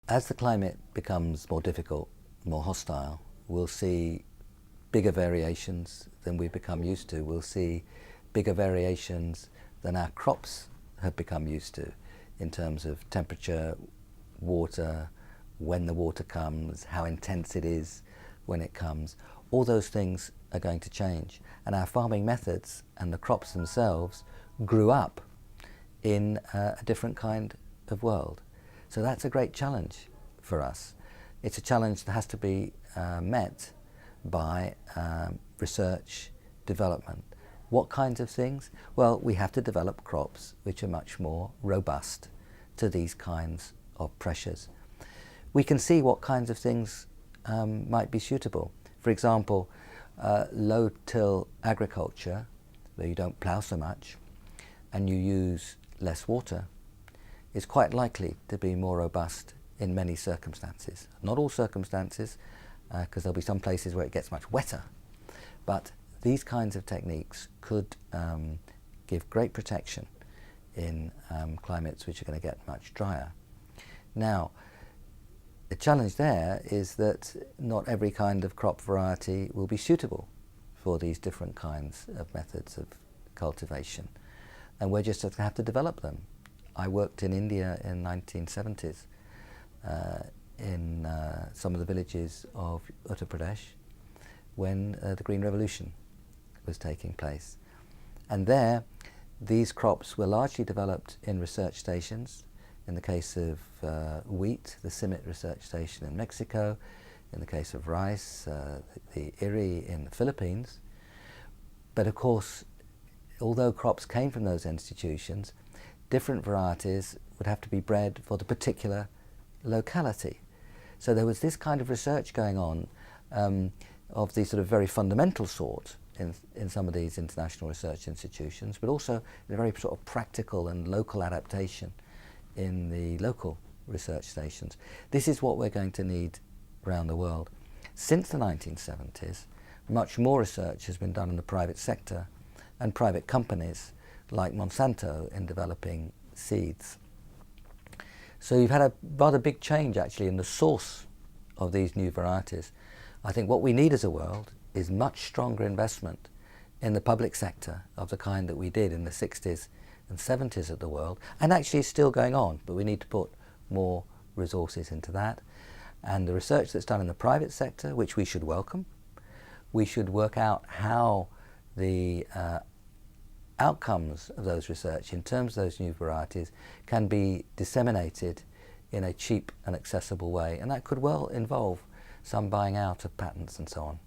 As the climate becomes more difficult, more hostile, we'll see bigger variations than we've become used to. We'll see bigger variations than our crops have become used to in terms of temperature, water, when the water comes, how intense it is when it comes. All those things are going to change. And our farming methods and the crops themselves grew up in a different kind of world. So that's a great challenge for us. It's a challenge that has to be met by research, development. What kinds of things? Well, we have to develop crops which are much more robust to these kinds of pressures. We can see what kinds of things might be suitable. For example, low-till agriculture, where you don't plough so much and you use less water, is quite likely to be more robust in many circumstances. Not all circumstances, because there'll be some places where it gets much wetter, but these kinds of techniques could give great protection in climates which are going to get much drier. Now, the challenge there is that not every kind of crop variety will be suitable for these different kinds of methods of cultivation, and we're just going to have to develop them. I worked in India in the 1970s in some of the villages of Uttar Pradesh when the Green Revolution was taking place. And there, these crops were largely developed in research stations. In the case of wheat, the CIMMYT research station in Mexico. In the case of rice, the IRRI in the Philippines. But of course, although crops came from those institutions, different varieties would have to be bred for the particular locality. So there was this kind of research going on of the sort of very fundamental sort in some of these international research institutions, but also in a very sort of practical and local adaptation in the local research stations. This is what we're going to need around the world. Since the 1970s, much more research has been done in the private sector and private companies like Monsanto in developing seeds. So you've had a rather big change actually in the source of these new varieties. I think what we need as a world is much stronger investment in the public sector of the kind that we did in the 60s and 70s of the world, and actually is still going on, but we need to put more resources into that. And the research that's done in the private sector, which we should welcome, we should work out how the outcomes of those research in terms of those new varieties can be disseminated in a cheap and accessible way, and that could well involve some buying out of patents and so on.